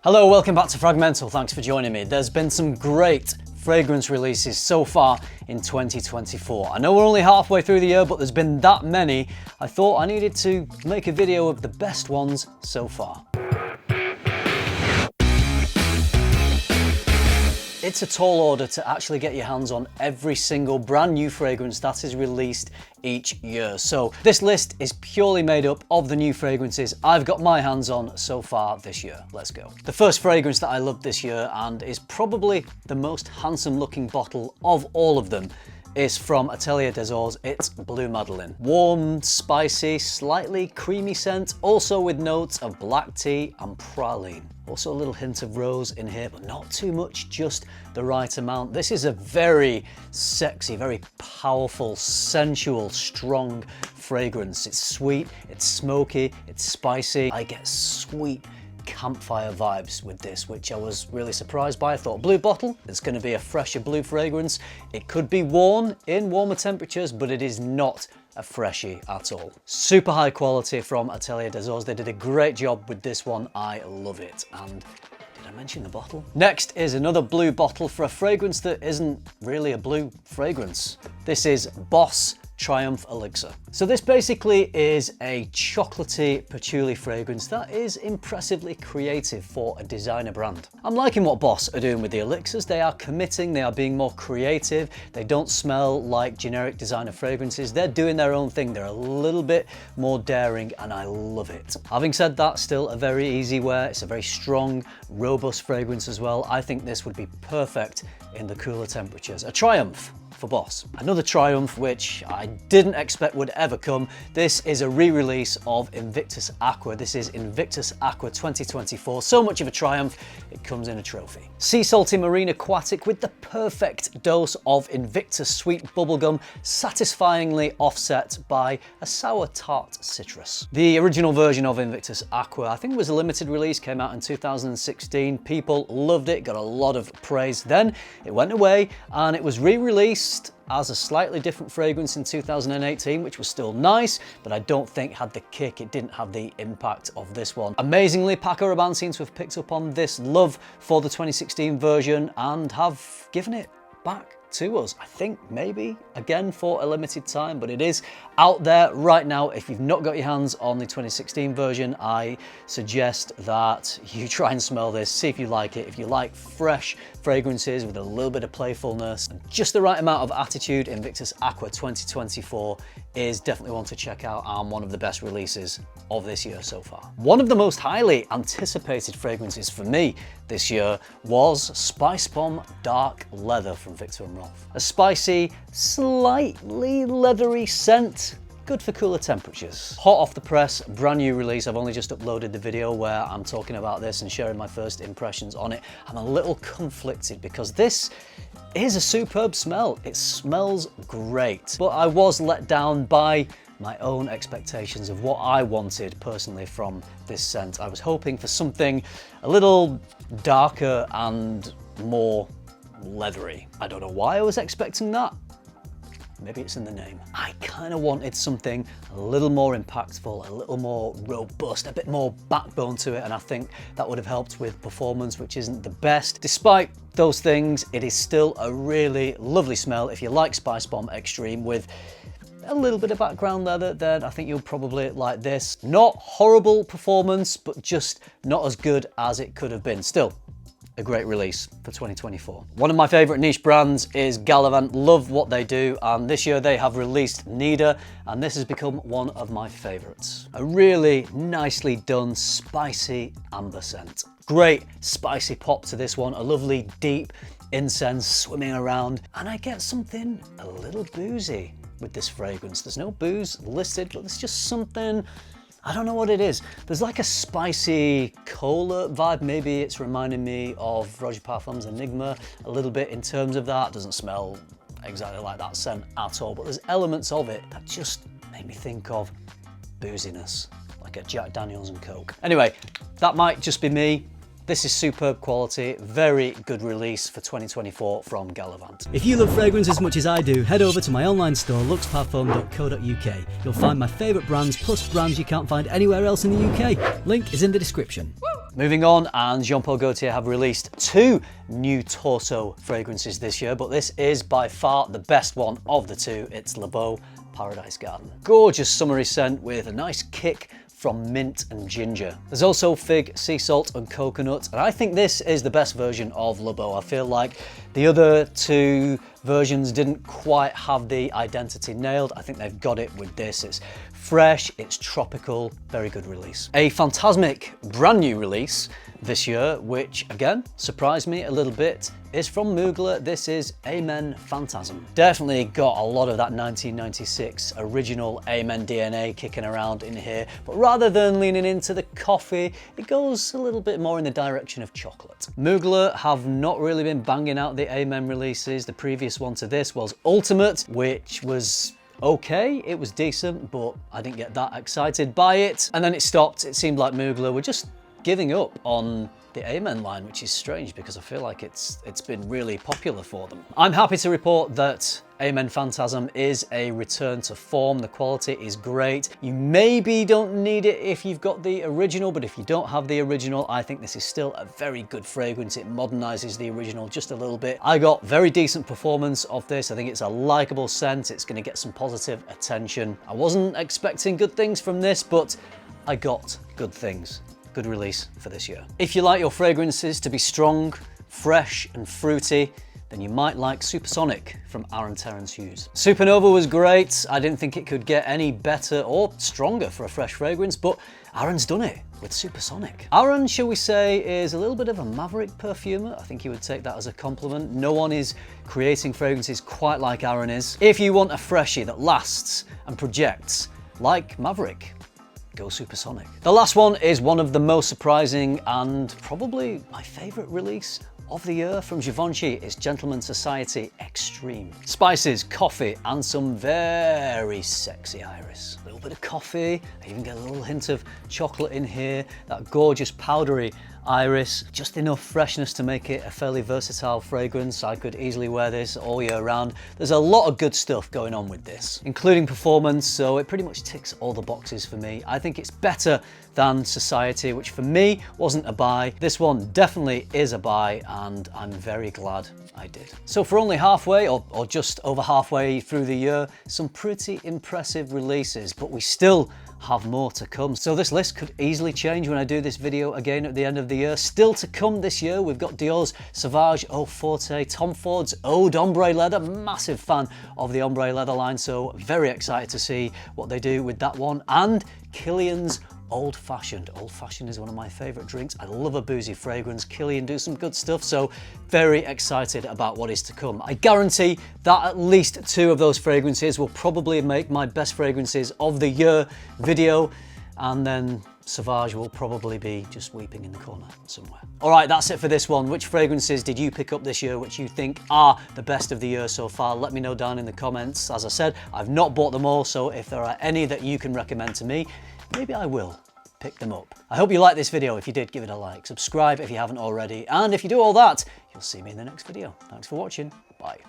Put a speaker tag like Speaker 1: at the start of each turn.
Speaker 1: Hello, welcome back to FRAG-MENTAL. Thanks for joining me. There's been some great fragrance releases so far in 2024. I know we're only halfway through the year, but there's been that many. I thought I needed to make a video of the best ones so far. It's a tall order to actually get your hands on every single brand new fragrance that is released each year. So this list is purely made up of the new fragrances I've got my hands on so far this year. Let's go. The first fragrance that I loved this year, and is probably the most handsome looking bottle of all of them, is from Atelier. It's Blue Madeline. Warm, spicy, slightly creamy scent, also with notes of black tea and praline. Also a little hint of rose in here, but not too much, just the right amount. This is a very sexy, very powerful, sensual, strong fragrance. It's sweet, it's smoky, it's spicy. I get sweet campfire vibes with this, which I was really surprised by. I thought blue bottle, it's going to be a fresher blue fragrance. It could be worn in warmer temperatures, but it is not a freshie at all. Super high quality from Atelier. They did a great job with this one. I love it. And did I mention the bottle? Next is another blue bottle for a fragrance that isn't really a blue fragrance. This is Boss Triumph Elixir. So this basically is a chocolatey patchouli fragrance that is impressively creative for a designer brand. I'm liking what Boss are doing with the elixirs. They are committing, they are being more creative. They don't smell like generic designer fragrances. They're doing their own thing. They're a little bit more daring and I love it. Having said that, still a very easy wear. It's a very strong, robust fragrance as well. I think this would be perfect in the cooler temperatures. A triumph for Boss. Another triumph which I didn't expect would ever come. This is a re-release of Invictus Aqua. This is Invictus Aqua 2024. So much of a triumph, it comes in a trophy. Sea salty marine aquatic with the perfect dose of Invictus sweet bubblegum, satisfyingly offset by a sour tart citrus. The original version of Invictus Aqua, I think, was a limited release, came out in 2016. People loved it, got a lot of praise. Then it went away and it was re-released as a slightly different fragrance in 2018, which was still nice, but I don't think had the kick. It didn't have the impact of this one. Amazingly, Paco Rabanne seems to have picked up on this love for the 2016 version and have given it back to us. I think maybe again for a limited time, but it is out there right now. If you've not got your hands on the 2016 version, I suggest that you try and smell this, see if you like it. If you like fresh fragrances with a little bit of playfulness and just the right amount of attitude, Invictus Aqua 2024 is definitely one to check out and one of the best releases of this year so far. One of the most highly anticipated fragrances for me this year was Spicebomb Dark Leather from Viktor & Rolf. A spicy, slightly leathery scent, good for cooler temperatures. Hot off the press, brand new release. I've only just uploaded the video where I'm talking about this and sharing my first impressions on it. I'm a little conflicted because this is a superb smell. It smells great, but I was let down by my own expectations of what I wanted personally from this scent. I was hoping for something a little darker and more leathery. I don't know why I was expecting that. Maybe it's in the name. I kind of wanted something a little more impactful, a little more robust, a bit more backbone to it, and I think that would have helped with performance, which isn't the best. Despite those things, it is still a really lovely smell. If you like Spicebomb Extreme with a little bit of background leather, then I think you'll probably like this. Not horrible performance, but just not as good as it could have been. Still, a great release for 2024. One of my favorite niche brands is Gallivant. Love what they do, and this year they have released Nida, and this has become one of my favorites. A really nicely done, spicy amber scent. Great spicy pop to this one, a lovely deep incense swimming around, and I get something a little boozy with this fragrance. There's no booze listed, but there's just something, I don't know what it is. There's like a spicy cola vibe. Maybe it's reminding me of Roger Parfum's Enigma a little bit in terms of that. Doesn't smell exactly like that scent at all, but there's elements of it that just make me think of booziness, like a Jack Daniels and Coke. Anyway, that might just be me. This is superb quality, very good release for 2024 from Gallivant.
Speaker 2: If you love fragrance as much as I do, head over to my online store, luxparfum.co.uk. You'll find my favourite brands, plus brands you can't find anywhere else in the UK. Link is in the description.
Speaker 1: Moving on, and Jean Paul Gaultier have released 2 new torso fragrances this year, but this is by far the best one of the 2. It's Le Beau Paradise Garden. Gorgeous summery scent with a nice kick from mint and ginger. There's also fig, sea salt and coconut, and I think this is the best version of Le Beau. I feel like the other 2 versions didn't quite have the identity nailed. I think they've got it with this. It's fresh, it's tropical, very good release. A phantasmic brand new release this year, which again surprised me a little bit, is from Mugler. This is A Men Fantasm. Definitely got a lot of that 1996 original A Men DNA kicking around in here, but rather than leaning into the coffee, it goes a little bit more in the direction of chocolate. Mugler have not really been banging out the A Men releases. The previous one to this was Ultimate, which was okay, it was decent, but I didn't get that excited by it. And then it stopped. It seemed like Mugler were just giving up on the A Men line, which is strange because I feel like it's been really popular for them. I'm happy to report that A Men Fantasm is a return to form. The quality is great. You maybe don't need it if you've got the original, but if you don't have the original, I think this is still a very good fragrance. It modernizes the original just a little bit. I got very decent performance of this. I think it's a likable scent. It's going to get some positive attention. I wasn't expecting good things from this, but I got good things. Good release for this year. If you like your fragrances to be strong, fresh and fruity, then you might like Super Sonic from Aaron Terence Hughes. Supernova was great. I didn't think it could get any better or stronger for a fresh fragrance, but Aaron's done it with Super Sonic. Aaron, shall we say, is a little bit of a maverick perfumer. I think you would take that as a compliment. No one is creating fragrances quite like Aaron is. If you want a freshie that lasts and projects like Maverick, go Super Sonic. The last one is one of the most surprising and probably my favorite release of the year from Givenchy. It's Gentleman Society Extreme. Spices, coffee, and some very sexy iris. A little bit of coffee, I even get a little hint of chocolate in here, that gorgeous powdery iris, just enough freshness to make it a fairly versatile fragrance. I could easily wear this all year round. There's a lot of good stuff going on with this, including performance, so it pretty much ticks all the boxes for me. I think it's better than Society, which for me wasn't a buy. This one definitely is a buy, and I'm very glad I did. So for only halfway, or just over halfway through the year, some pretty impressive releases, but we still have more to come. So this list could easily change when I do this video again at the end of the year. Still to come this year, we've got Dior's Sauvage Eau Forte, Tom Ford's Ode Ombre Leather, massive fan of the Ombre Leather line, so very excited to see what they do with that one, and Kilian's Old Fashioned. Old Fashioned is one of my favorite drinks. I love a boozy fragrance. Kilian do some good stuff, so very excited about what is to come. I guarantee that at least 2 of those fragrances will probably make my best fragrances of the year video, and then Sauvage will probably be just weeping in the corner somewhere. All right, that's it for this one. Which fragrances did you pick up this year which you think are the best of the year so far? Let me know down in the comments. As I said, I've not bought them all, so if there are any that you can recommend to me, maybe I will pick them up. I hope you liked this video. If you did, give it a like. Subscribe if you haven't already. And if you do all that, you'll see me in the next video. Thanks for watching. Bye.